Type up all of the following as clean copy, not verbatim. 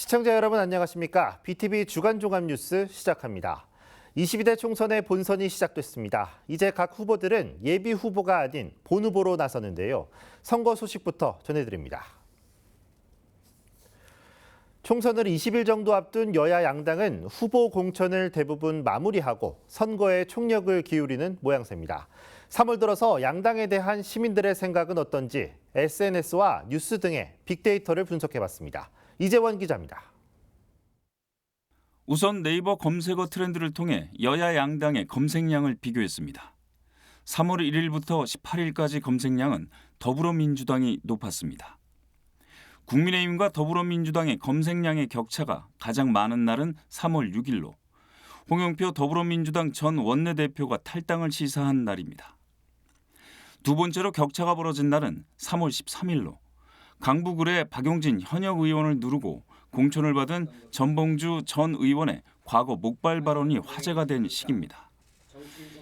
시청자 여러분 안녕하십니까? BTV 주간 종합 뉴스 시작합니다. 22대 총선의 본선이 시작됐습니다. 이제 각 후보들은 예비 후보가 아닌 본 후보로 나서는데요. 선거 소식부터 전해드립니다. 총선을 20일 정도 앞둔 여야 양당은 후보 공천을 대부분 마무리하고 선거에 총력을 기울이는 모양새입니다. 3월 들어서 양당에 대한 시민들의 생각은 어떤지 SNS와 뉴스 등의 빅데이터를 분석해봤습니다. 이재원 기자입니다. 우선 네이버 검색어 트렌드를 통해 여야 양당의 검색량을 비교했습니다. 3월 1일부터 18일까지 검색량은 더불어민주당이 높았습니다. 국민의힘과 더불어민주당의 검색량의 격차가 가장 많은 날은 3월 6일로 홍영표 더불어민주당 전 원내대표가 탈당을 시사한 날입니다. 두 번째로 격차가 벌어진 날은 3월 13일로 강북을의 박용진 현역 의원을 누르고 공천을 받은 전봉주 전 의원의 과거 목발 발언이 화제가 된 시기입니다.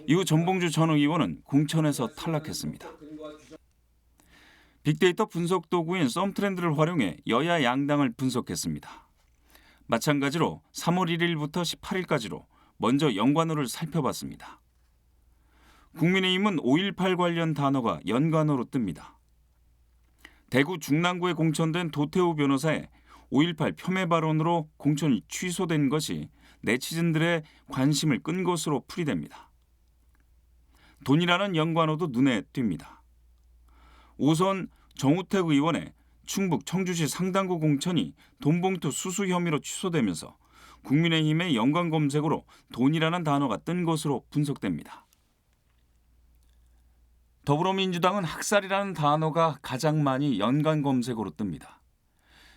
이후 전봉주 전 의원은 공천에서 탈락했습니다. 빅데이터 분석 도구인 썸트렌드를 활용해 여야 양당을 분석했습니다. 마찬가지로 3월 1일부터 18일까지로 먼저 연관어를 살펴봤습니다. 국민의힘은 5.18 관련 단어가 연관어로 뜹니다. 대구 중랑구에 공천된 도태우 변호사의 5.18 폄훼 발언으로 공천이 취소된 것이 네티즌들의 관심을 끈 것으로 풀이됩니다. 돈이라는 연관어도 눈에 띕니다. 우선 정우택 의원의 충북 청주시 상당구 공천이 돈봉투 수수 혐의로 취소되면서 국민의힘의 연관 검색으로 돈이라는 단어가 뜬 것으로 분석됩니다. 더불어민주당은 학살이라는 단어가 가장 많이 연관 검색어로 뜹니다.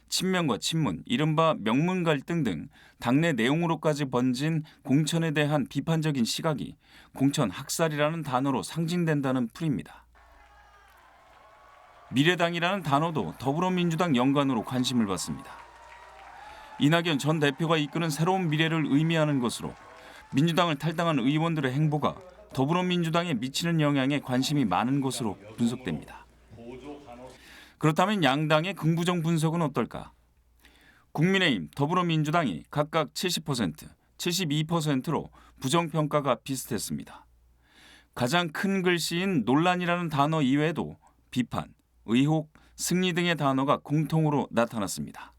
친명과 친문, 이른바 명문 갈등 등 당내 내용으로까지 번진 공천에 대한 비판적인 시각이 공천 학살이라는 단어로 상징된다는 풀입니다. 미래당이라는 단어도 더불어민주당 연관으로 관심을 받습니다. 이낙연 전 대표가 이끄는 새로운 미래를 의미하는 것으로 민주당을 탈당한 의원들의 행보가 더불어민주당에 미치는 영향에 관심이 많은 것으로 분석됩니다. 그렇다면 양당의 긍부정 분석은 어떨까? 국민의힘, 더불어민주당이 각각 70%, 72%로 부정평가가 비슷했습니다. 가장 큰 글씨인 논란이라는 단어 이외에도 비판, 의혹, 승리 등의 단어가 공통으로 나타났습니다.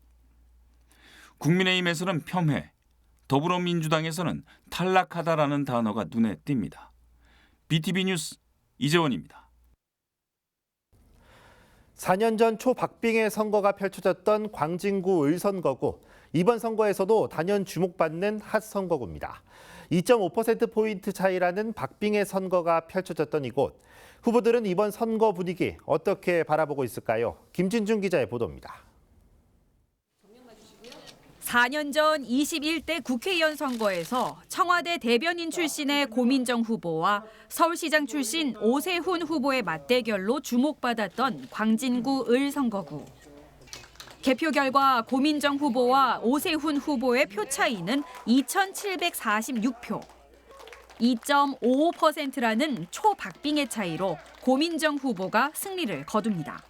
국민의힘에서는 폄훼, 더불어민주당에서는 탈락하다라는 단어가 눈에 띕니다. BTV 뉴스 이재원입니다. 4년 전 초박빙의 선거가 펼쳐졌던 광진구 을선거구. 이번 선거에서도 단연 주목받는 핫 선거구입니다. 2.5%포인트 차이라는 박빙의 선거가 펼쳐졌던 이곳. 후보들은 이번 선거 분위기 어떻게 바라보고 있을까요? 김진중 기자의 보도입니다. 4년 전 21대 국회의원 선거에서 청와대 대변인 출신의 고민정 후보와 서울시장 출신 오세훈 후보의 맞대결로 주목받았던 광진구 을 선거구. 개표 결과 고민정 후보와 오세훈 후보의 표 차이는 2,746표. 2.55%라는 초박빙의 차이로 고민정 후보가 승리를 거둡니다.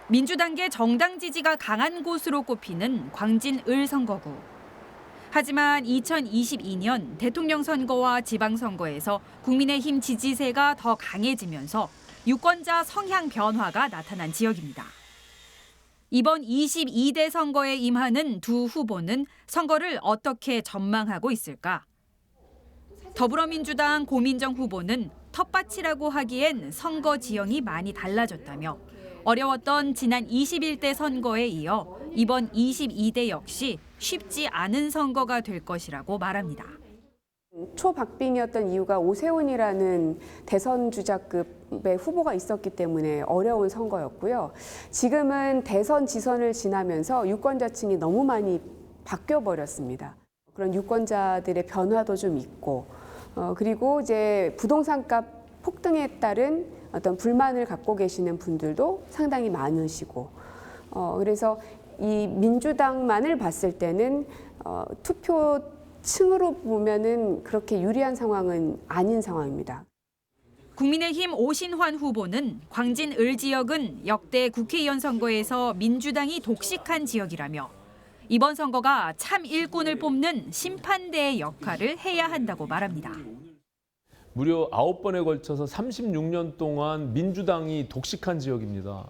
민주당계 정당 지지가 강한 곳으로 꼽히는 광진 을 선거구. 하지만 2022년 대통령 선거와 지방선거에서 국민의힘 지지세가 더 강해지면서 유권자 성향 변화가 나타난 지역입니다. 이번 22대 선거에 임하는 두 후보는 선거를 어떻게 전망하고 있을까? 더불어민주당 고민정 후보는 텃밭이라고 하기엔 선거 지형이 많이 달라졌다며 어려웠던 지난 21대 선거에 이어 이번 22대 역시 쉽지 않은 선거가 될 것이라고 말합니다. 초박빙이었던 이유가 오세훈이라는 대선 주자급의 후보가 있었기 때문에 어려운 선거였고요. 지금은 대선 지선을 지나면서 유권자층이 너무 많이 바뀌어버렸습니다. 그런 유권자들의 변화도 좀 있고, 그리고 이제 부동산값 폭등에 따른 어떤 불만을 갖고 계시는 분들도 상당히 많으시고, 그래서 이 민주당만을 봤을 때는 투표층으로 보면은 그렇게 유리한 상황은 아닌 상황입니다. 국민의힘 오신환 후보는 광진 을 지역은 역대 국회의원 선거에서 민주당이 독식한 지역이라며 이번 선거가 참 일꾼을 뽑는 심판대의 역할을 해야 한다고 말합니다. 무려 9번에 걸쳐서 36년 동안 민주당이 독식한 지역입니다.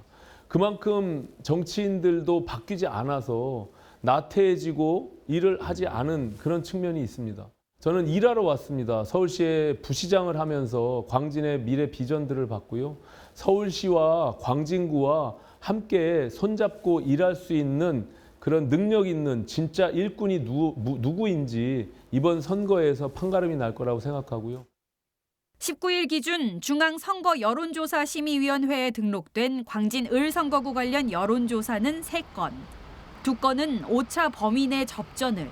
그만큼 정치인들도 바뀌지 않아서 나태해지고 일을 하지 않은 그런 측면이 있습니다. 저는 일하러 왔습니다. 서울시의 부시장을 하면서 광진의 미래 비전들을 봤고요. 서울시와 광진구와 함께 손잡고 일할 수 있는 그런 능력 있는 진짜 일꾼이 누구인지 이번 선거에서 판가름이 날 거라고 생각하고요. 19일 기준 중앙선거 여론조사 심의위원회에 등록된 광진 을 선거구 관련 여론조사는 3건, 2건은 오차 범위 내 접전을,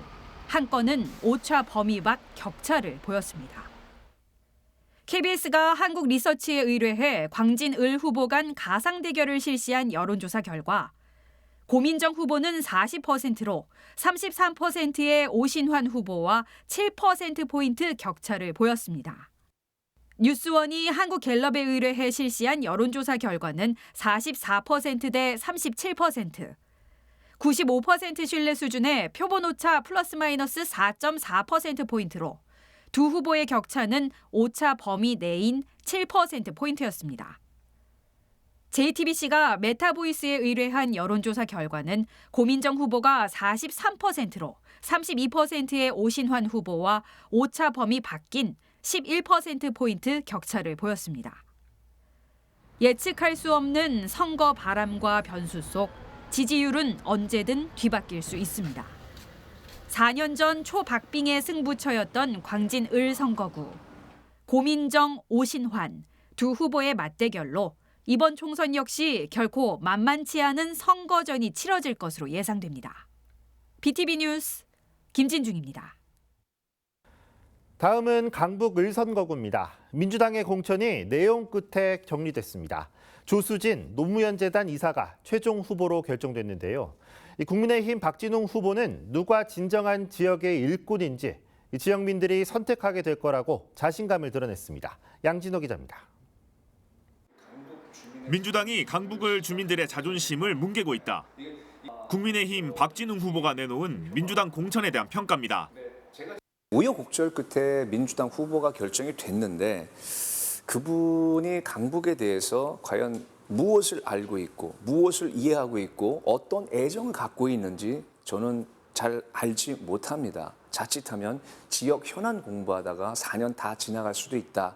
1건은 오차 범위 밖 격차를 보였습니다. KBS가 한국리서치에 의뢰해 광진 을 후보 간 가상 대결을 실시한 여론조사 결과 고민정 후보는 40%로 33%의 오신환 후보와 7%포인트 격차를 보였습니다. 뉴스원이 한국갤럽에 의뢰해 실시한 여론조사 결과는 44%대 37%, 95% 신뢰 수준의 표본 오차 플러스 마이너스 4.4%포인트로 두 후보의 격차는 오차 범위 내인 7%포인트였습니다. JTBC가 메타보이스에 의뢰한 여론조사 결과는 고민정 후보가 43%로 32%의 오신환 후보와 오차 범위 밖인 11%포인트 격차를 보였습니다. 예측할 수 없는 선거 바람과 변수 속 지지율은 언제든 뒤바뀔 수 있습니다. 4년 전 초박빙의 승부처였던 광진 을 선거구. 고민정, 오신환 두 후보의 맞대결로 이번 총선 역시 결코 만만치 않은 선거전이 치러질 것으로 예상됩니다. BTV 뉴스 김진중입니다. 다음은 강북 을 선거구입니다. 민주당의 공천이 내용 끝에 정리됐습니다. 조수진 노무현 재단 이사가 최종 후보로 결정됐는데요. 국민의힘 박진웅 후보는 누가 진정한 지역의 일꾼인지 지역민들이 선택하게 될 거라고 자신감을 드러냈습니다. 양진호 기자입니다. 민주당이 강북을 주민들의 자존심을 뭉개고 있다. 국민의힘 박진웅 후보가 내놓은 민주당 공천에 대한 평가입니다. 우여곡절 끝에 민주당 후보가 결정이 됐는데 그분이 강북에 대해서 과연 무엇을 알고 있고 무엇을 이해하고 있고 어떤 애정을 갖고 있는지 저는 잘 알지 못합니다. 자칫하면 지역 현안 공부하다가 4년 다 지나갈 수도 있다.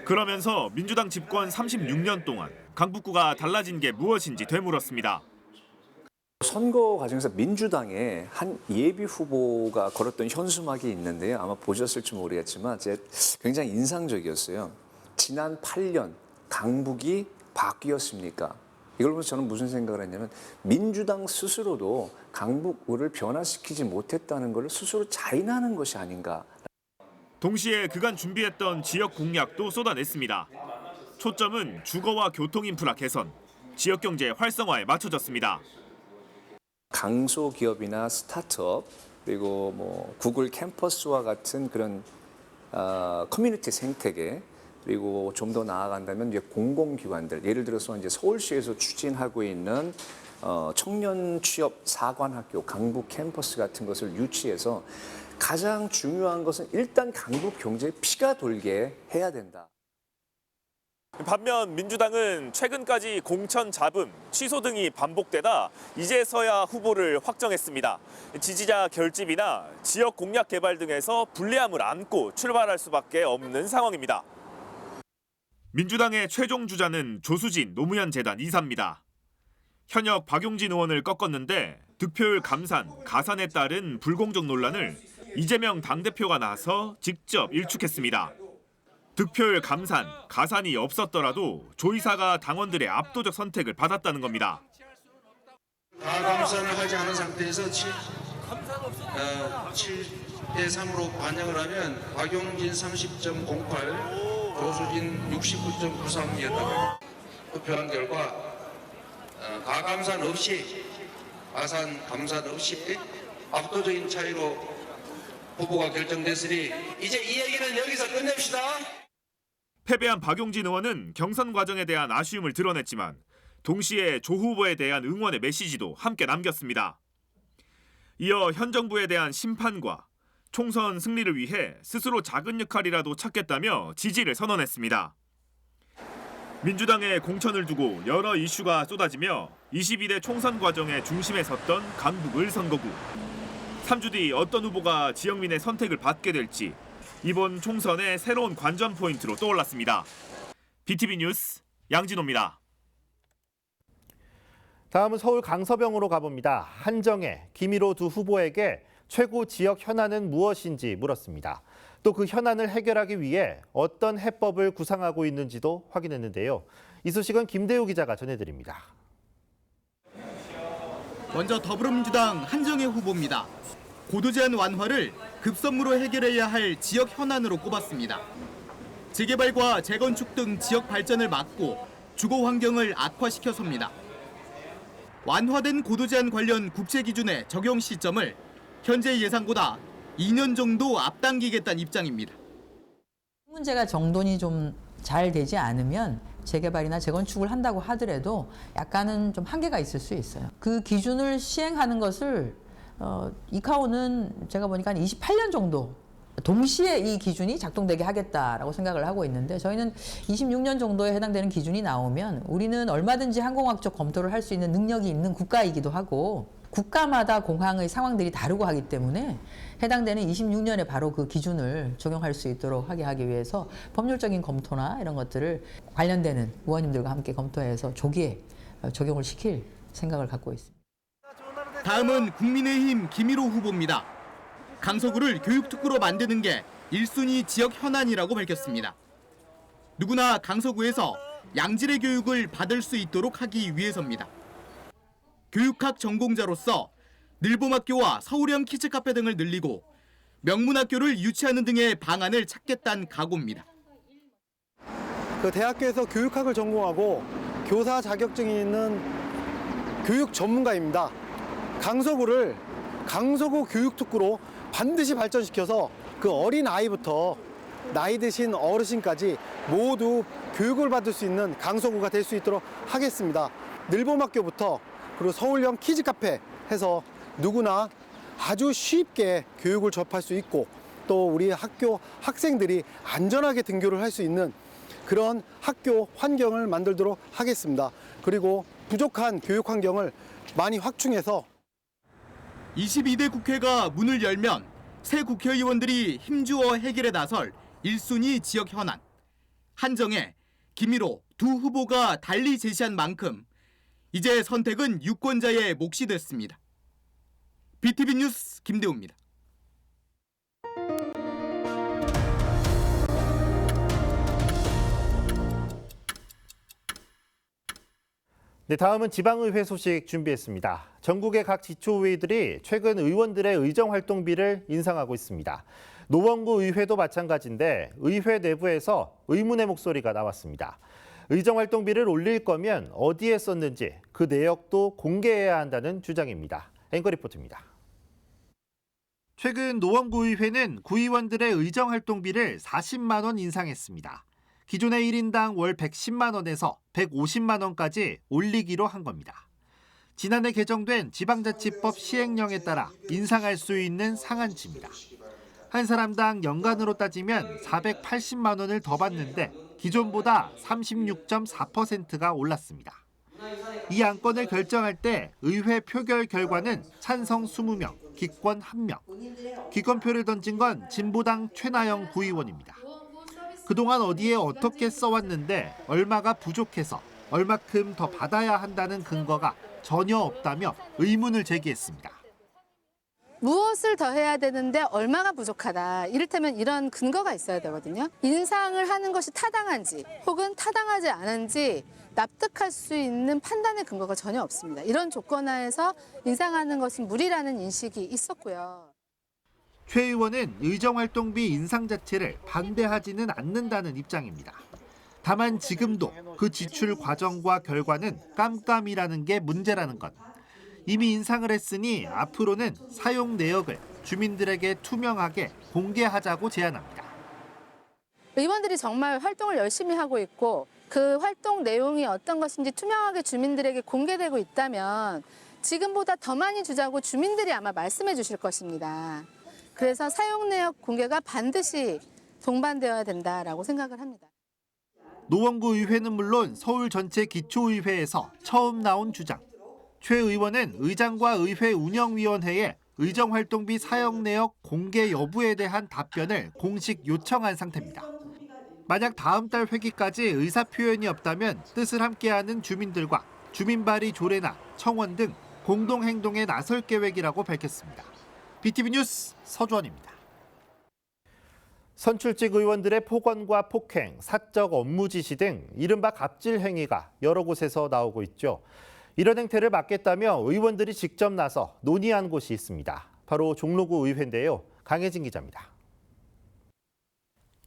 그러면서 민주당 집권 36년 동안 강북구가 달라진 게 무엇인지 되물었습니다. 선거 과정에서 민주당의 한 예비 후보가 걸었던 현수막이 있는데요. 아마 보셨을지 모르겠지만 굉장히 인상적이었어요. 지난 8년 강북이 바뀌었습니까? 이걸 보면서 저는 무슨 생각을 했냐면 민주당 스스로도 강북을 변화시키지 못했다는 걸 스스로 자인하는 것이 아닌가. 동시에 그간 준비했던 지역 공약도 쏟아냈습니다. 초점은 주거와 교통 인프라 개선, 지역 경제 활성화에 맞춰졌습니다. 강소기업이나 스타트업 그리고 구글 캠퍼스와 같은 그런 커뮤니티 생태계 그리고 좀 더 나아간다면 이제 공공기관들 예를 들어서 이제 서울시에서 추진하고 있는 청년 취업 사관학교 강북 캠퍼스 같은 것을 유치해서 가장 중요한 것은 일단 강북 경제에 피가 돌게 해야 된다. 반면 민주당은 최근까지 공천 잡음, 취소 등이 반복되다 이제서야 후보를 확정했습니다. 지지자 결집이나 지역 공약 개발 등에서 불리함을 안고 출발할 수밖에 없는 상황입니다. 민주당의 최종 주자는 조수진 노무현 재단 이사입니다. 현역 박용진 의원을 꺾었는데 득표율 감산, 가산에 따른 불공정 논란을 이재명 당대표가 나서 직접 일축했습니다. 득표율 감산, 가산이 없었더라도 조 이사가 당원들의 압도적 선택을 받았다는 겁니다. 다 감산을 하지 않은 상태에서 7대 3으로 반영을 하면 박용진 30.08, 조수진 69.93이었다고 투표한 결과 가감산 없이 가산 감산 없이 압도적인 차이로 후보가 결정됐으니 이제 이 얘기는 여기서 끝냅시다. 패배한 박용진 의원은 경선 과정에 대한 아쉬움을 드러냈지만 동시에 조 후보에 대한 응원의 메시지도 함께 남겼습니다. 이어 현 정부에 대한 심판과 총선 승리를 위해 스스로 작은 역할이라도 찾겠다며 지지를 선언했습니다. 민주당의 공천을 두고 여러 이슈가 쏟아지며 22대 총선 과정의 중심에 섰던 강북 을선거구. 3주 뒤 어떤 후보가 지역민의 선택을 받게 될지 이번 총선의 새로운 관전 포인트로 떠올랐습니다. BTV 뉴스 양진호입니다. 다음은 서울 강서병으로 가봅니다. 한정혜, 김일호 두 후보에게 최고 지역 현안은 무엇인지 물었습니다. 또 그 현안을 해결하기 위해 어떤 해법을 구상하고 있는지도 확인했는데요. 이 소식은 김대우 기자가 전해드립니다. 먼저 더불어민주당 한정혜 후보입니다. 고도제한 완화를 급선무로 해결해야 할 지역 현안으로 꼽았습니다. 재개발과 재건축 등 지역 발전을 막고 주거 환경을 악화시켜서입니다. 완화된 고도제한 관련 국제 기준의 적용 시점을 현재 예상보다 2년 정도 앞당기겠다는 입장입니다. 문제가 정돈이 좀 잘 되지 않으면 재개발이나 재건축을 한다고 하더라도 약간은 좀 한계가 있을 수 있어요. 그 기준을 시행하는 것을 이카오는 제가 보니까 한 28년 정도 동시에 이 기준이 작동되게 하겠다라고 생각을 하고 있는데 저희는 26년 정도에 해당되는 기준이 나오면 우리는 얼마든지 항공학적 검토를 할 수 있는 능력이 있는 국가이기도 하고 국가마다 공항의 상황들이 다르고 하기 때문에 해당되는 26년에 바로 그 기준을 적용할 수 있도록 하기 위해서 법률적인 검토나 이런 것들을 관련되는 의원님들과 함께 검토해서 조기에 적용을 시킬 생각을 갖고 있습니다. 다음은 국민의힘 김일호 후보입니다. 강서구를 교육특구로 만드는 게 1순위 지역 현안이라고 밝혔습니다. 누구나 강서구에서 양질의 교육을 받을 수 있도록 하기 위해서입니다. 교육학 전공자로서 늘봄학교와 서울형 키즈카페 등을 늘리고 명문학교를 유치하는 등의 방안을 찾겠다는 각오입니다. 그 대학교에서 교육학을 전공하고 교사 자격증이 있는 교육 전문가입니다. 강서구를 강서구 교육특구로 반드시 발전시켜서 그 어린 아이부터 나이 드신 어르신까지 모두 교육을 받을 수 있는 강서구가 될 수 있도록 하겠습니다. 늘봄학교부터 그리고 서울형 키즈카페 해서 누구나 아주 쉽게 교육을 접할 수 있고 또 우리 학교 학생들이 안전하게 등교를 할 수 있는 그런 학교 환경을 만들도록 하겠습니다. 그리고 부족한 교육 환경을 많이 확충해서 22대 국회가 문을 열면 새 국회의원들이 힘주어 해결에 나설 1순위 지역 현안. 한정혜, 김일호 두 후보가 달리 제시한 만큼 이제 선택은 유권자의 몫이 됐습니다. BTV 뉴스 김대우입니다. 네, 다음은 지방의회 소식 준비했습니다. 전국의 각 지초의회들이 최근 의원들의 의정활동비를 인상하고 있습니다. 노원구 의회도 마찬가지인데 의회 내부에서 의문의 목소리가 나왔습니다. 의정활동비를 올릴 거면 어디에 썼는지 그 내역도 공개해야 한다는 주장입니다. 앵커 리포트입니다. 최근 노원구 의회는 구의원들의 의정활동비를 40만 원 인상했습니다. 기존의 1인당 월 110만 원에서 150만 원까지 올리기로 한 겁니다. 지난해 개정된 지방자치법 시행령에 따라 인상할 수 있는 상한치입니다. 한 사람당 연간으로 따지면 480만 원을 더 받는데 기존보다 36.4%가 올랐습니다. 이 안건을 결정할 때 의회 표결 결과는 찬성 20명, 기권 1명. 기권표를 던진 건 진보당 최나영 구의원입니다. 그동안 어디에 어떻게 써왔는데 얼마가 부족해서 얼마큼 더 받아야 한다는 근거가 전혀 없다며 의문을 제기했습니다. 무엇을 더 해야 되는데 얼마가 부족하다. 이를테면 이런 근거가 있어야 되거든요. 인상을 하는 것이 타당한지 혹은 타당하지 않은지 납득할 수 있는 판단의 근거가 전혀 없습니다. 이런 조건 하에서 인상하는 것은 무리라는 인식이 있었고요. 최 의원은 의정활동비 인상 자체를 반대하지는 않는다는 입장입니다. 다만 지금도 그 지출 과정과 결과는 깜깜이라는 게 문제라는 것. 이미 인상을 했으니 앞으로는 사용 내역을 주민들에게 투명하게 공개하자고 제안합니다. 의원들이 정말 활동을 열심히 하고 있고 그 활동 내용이 어떤 것인지 투명하게 주민들에게 공개되고 있다면 지금보다 더 많이 주자고 주민들이 아마 말씀해 주실 것입니다. 그래서 사용 내역 공개가 반드시 동반되어야 된다라고 생각을 합니다. 노원구 의회는 물론 서울 전체 기초의회에서 처음 나온 주장. 최 의원은 의장과 의회 운영위원회에 의정활동비 사용 내역 공개 여부에 대한 답변을 공식 요청한 상태입니다. 만약 다음 달 회기까지 의사표현이 없다면 뜻을 함께하는 주민들과 주민발의 조례나 청원 등 공동행동에 나설 계획이라고 밝혔습니다. BTV 뉴스 서주원입니다. 선출직 의원들의 폭언과 폭행, 사적 업무 지시 등 이른바 갑질 행위가 여러 곳에서 나오고 있죠. 이런 행태를 막겠다며 의원들이 직접 나서 논의한 곳이 있습니다. 바로 종로구 의회인데요. 강혜진 기자입니다.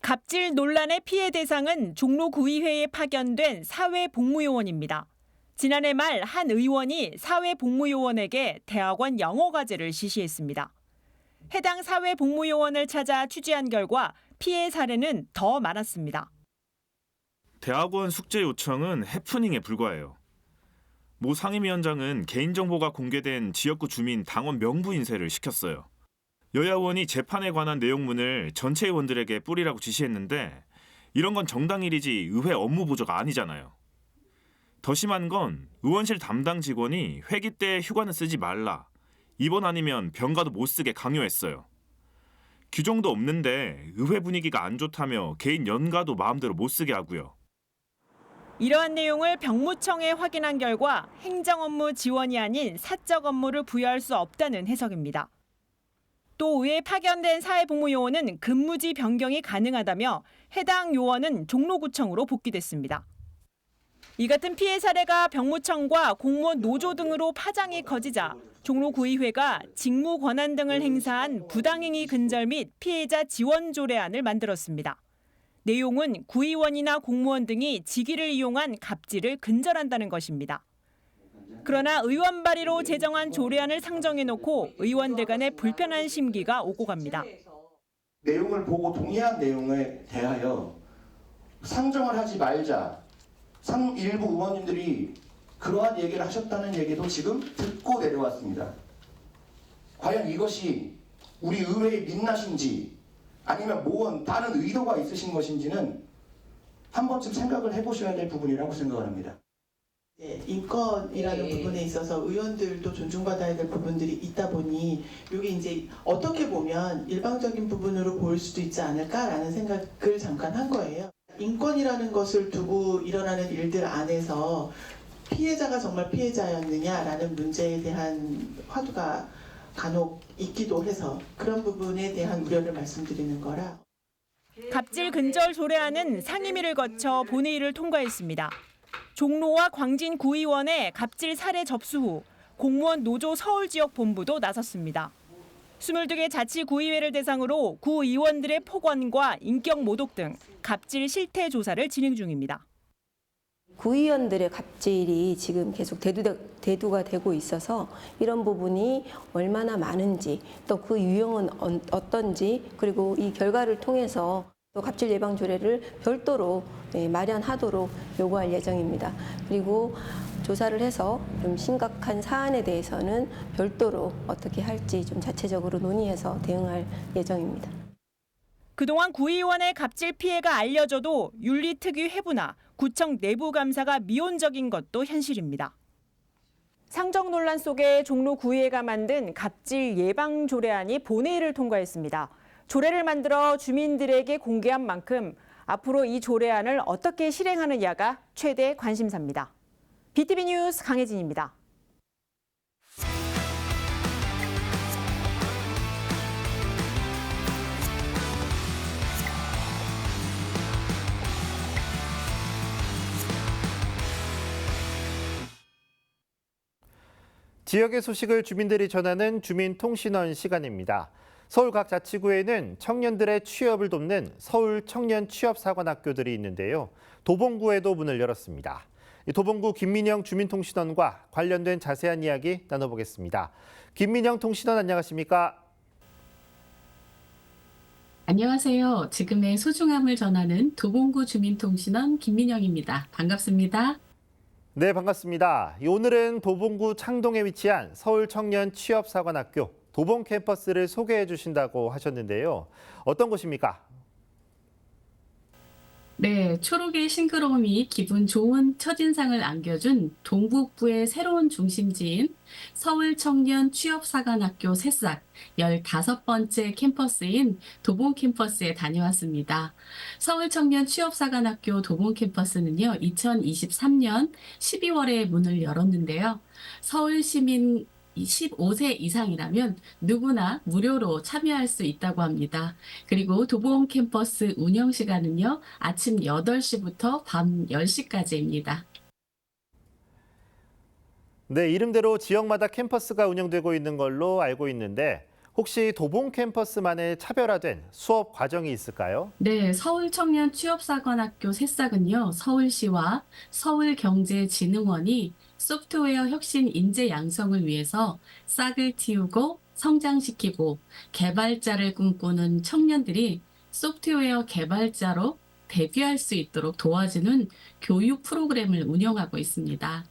갑질 논란의 피해 대상은 종로구의회에 파견된 사회복무요원입니다. 지난해 말 한 의원이 사회복무요원에게 대학원 영어 과제를 지시했습니다. 해당 사회복무요원을 찾아 취재한 결과 피해 사례는 더 많았습니다. 대학원 숙제 요청은 해프닝에 불과해요. 모 상임위원장은 개인정보가 공개된 지역구 주민 당원 명부 인쇄를 시켰어요. 여야 의원이 재판에 관한 내용문을 전체 의원들에게 뿌리라고 지시했는데 이런 건 정당일이지 의회 업무 보조가 아니잖아요. 더 심한 건 의원실 담당 직원이 회기 때 휴가는 쓰지 말라. 이번 아니면 병가도 못 쓰게 강요했어요. 규정도 없는데 의회 분위기가 안 좋다며 개인 연가도 마음대로 못 쓰게 하고요. 이러한 내용을 병무청에 확인한 결과 행정업무 지원이 아닌 사적 업무를 부여할 수 없다는 해석입니다. 또 의회에 파견된 사회복무요원은 근무지 변경이 가능하다며 해당 요원은 종로구청으로 복귀됐습니다. 이 같은 피해 사례가 병무청과 공무원 노조 등으로 파장이 커지자 종로구의회가 직무 권한 등을 행사한 부당행위 근절 및 피해자 지원 조례안을 만들었습니다. 내용은 구의원이나 공무원 등이 직위를 이용한 갑질을 근절한다는 것입니다. 그러나 의원 발의로 제정한 조례안을 상정해놓고 의원들 간의 불편한 심기가 오고 갑니다. 내용을 보고 동의한 내용에 대하여 상정을 하지 말자. 일부 의원님들이 그러한 얘기를 하셨다는 얘기도 지금 듣고 내려왔습니다. 과연 이것이 우리 의회의 민낯인지 아니면 뭔 다른 의도가 있으신 것인지는 한 번쯤 생각을 해보셔야 될 부분이라고 생각을 합니다. 인권이라는 부분에 있어서 의원들도 존중받아야 될 부분들이 있다 보니 이게 이제 어떻게 보면 일방적인 부분으로 보일 수도 있지 않을까라는 생각을 잠깐 한 거예요. 인권이라는 것을 두고 일어나는 일들 안에서 피해자가 정말 피해자였느냐라는 문제에 대한 화두가 간혹 있기도 해서 그런 부분에 대한 우려를 말씀드리는 거라. 갑질 근절 조례안은 상임위를 거쳐 본회의를 통과했습니다. 종로와 광진 구의원의 갑질 사례 접수 후 공무원 노조 서울지역본부도 나섰습니다. 22개 자치구의회를 대상으로 구의원들의 폭언과 인격 모독 등 갑질 실태 조사를 진행 중입니다. 구의원들의 갑질이 지금 계속 대두가 되고 있어서 이런 부분이 얼마나 많은지 또 그 유형은 어떤지 그리고 이 결과를 통해서 또 갑질 예방 조례를 별도로 마련하도록 요구할 예정입니다. 그리고 조사를 해서 좀 심각한 사안에 대해서는 별도로 어떻게 할지 좀 자체적으로 논의해서 대응할 예정입니다. 그동안 구의원의 갑질 피해가 알려져도 윤리특위 회부나 구청 내부 감사가 미온적인 것도 현실입니다. 상정 논란 속에 종로구의회가 만든 갑질 예방 조례안이 본회의를 통과했습니다. 조례를 만들어 주민들에게 공개한 만큼 앞으로 이 조례안을 어떻게 실행하느냐가 최대 관심사입니다. BTV 뉴스 강혜진입니다. 지역의 소식을 주민들이 전하는 주민통신원 시간입니다. 서울 각 자치구에는 청년들의 취업을 돕는 서울 청년 취업사관학교들이 있는데요. 도봉구에도 문을 열었습니다. 도봉구 김민영 주민통신원과 관련된 자세한 이야기 나눠보겠습니다. 김민영 통신원 안녕하십니까? 안녕하세요. 지금의 소중함을 전하는 도봉구 주민통신원 김민영입니다. 반갑습니다. 네, 반갑습니다. 오늘은 도봉구 창동에 위치한 서울청년취업사관학교 도봉 캠퍼스를 소개해 주신다고 하셨는데요. 어떤 곳입니까? 네, 초록의 싱그러움이 기분 좋은 첫인상을 안겨준 동북부의 새로운 중심지인 서울청년취업사관학교 새싹 15번째 캠퍼스인 도봉 캠퍼스에 다녀왔습니다. 서울청년취업사관학교 도봉 캠퍼스는요, 2023년 12월에 문을 열었는데요. 서울시민 15세 이상이라면 누구나 무료로 참여할 수 있다고 합니다. 그리고 도봉 캠퍼스 운영 시간은요, 아침 8시부터 밤 10시까지입니다. 네, 이름대로 지역마다 캠퍼스가 운영되고 있는 걸로 알고 있는데 혹시 도봉 캠퍼스만의 차별화된 수업 과정이 있을까요? 네, 서울청년취업사관학교 새싹은요, 서울시와 서울경제진흥원이 소프트웨어 혁신 인재 양성을 위해서 싹을 틔우고 성장시키고 개발자를 꿈꾸는 청년들이 소프트웨어 개발자로 데뷔할 수 있도록 도와주는 교육 프로그램을 운영하고 있습니다.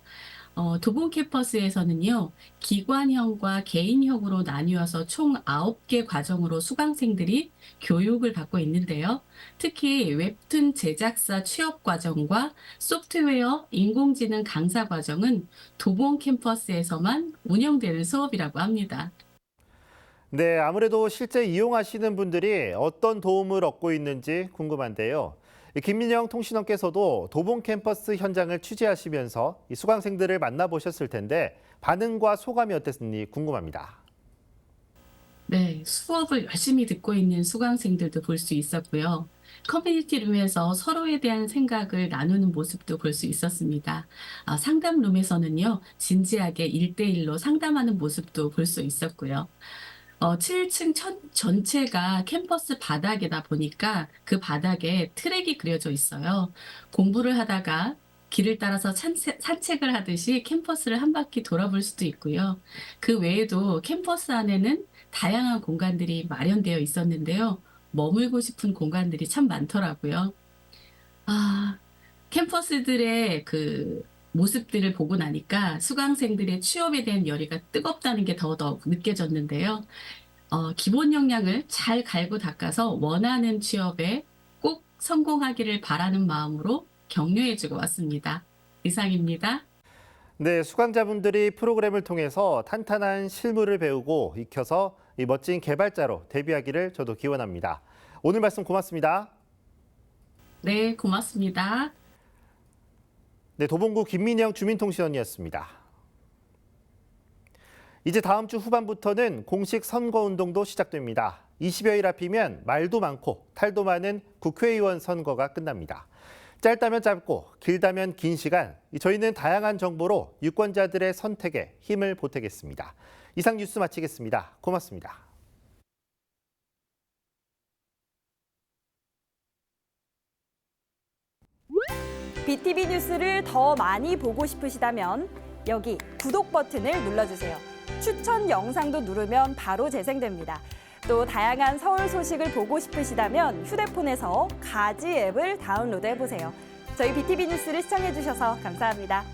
도봉 캠퍼스에서는요, 기관형과 개인형으로 나뉘어서 총 9개 과정으로 수강생들이 교육을 받고 있는데요. 특히 웹툰 제작사 취업 과정과 소프트웨어 인공지능 강사 과정은 도봉 캠퍼스에서만 운영되는 수업이라고 합니다. 네, 아무래도 실제 이용하시는 분들이 어떤 도움을 얻고 있는지 궁금한데요. 김민영 통신원께서도 도봉 캠퍼스 현장을 취재하시면서 이 수강생들을 만나보셨을 텐데 반응과 소감이 어땠는지 궁금합니다. 네, 수업을 열심히 듣고 있는 수강생들도 볼 수 있었고요. 커뮤니티룸에서 서로에 대한 생각을 나누는 모습도 볼 수 있었습니다. 상담룸에서는요, 진지하게 1대1로 상담하는 모습도 볼 수 있었고요. 7층 전체가 캠퍼스 바닥이다 보니까 그 바닥에 트랙이 그려져 있어요. 공부를 하다가 길을 따라서 산책을 하듯이 캠퍼스를 한 바퀴 돌아볼 수도 있고요. 그 외에도 캠퍼스 안에는 다양한 공간들이 마련되어 있었는데요. 머물고 싶은 공간들이 참 많더라고요. 캠퍼스들의 그 모습들을 보고 나니까 수강생들의 취업에 대한 열의가 뜨겁다는 게 더더욱 느껴졌는데요. 기본 역량을 잘 갈고 닦아서 원하는 취업에 꼭 성공하기를 바라는 마음으로 격려해주고 왔습니다. 이상입니다. 네, 수강자분들이 프로그램을 통해서 탄탄한 실무를 배우고 익혀서 이 멋진 개발자로 데뷔하기를 저도 기원합니다. 오늘 말씀 고맙습니다. 네, 고맙습니다. 네, 도봉구 김민영 주민통신원이었습니다. 이제 다음 주 후반부터는 공식 선거운동도 시작됩니다. 20여일 앞이면 말도 많고 탈도 많은 국회의원 선거가 끝납니다. 짧다면 짧고 길다면 긴 시간, 저희는 다양한 정보로 유권자들의 선택에 힘을 보태겠습니다. 이상 뉴스 마치겠습니다. 고맙습니다. BTV 뉴스를 더 많이 보고 싶으시다면 여기 구독 버튼을 눌러주세요. 추천 영상도 누르면 바로 재생됩니다. 또 다양한 서울 소식을 보고 싶으시다면 휴대폰에서 가지 앱을 다운로드해보세요. 저희 BTV 뉴스를 시청해주셔서 감사합니다.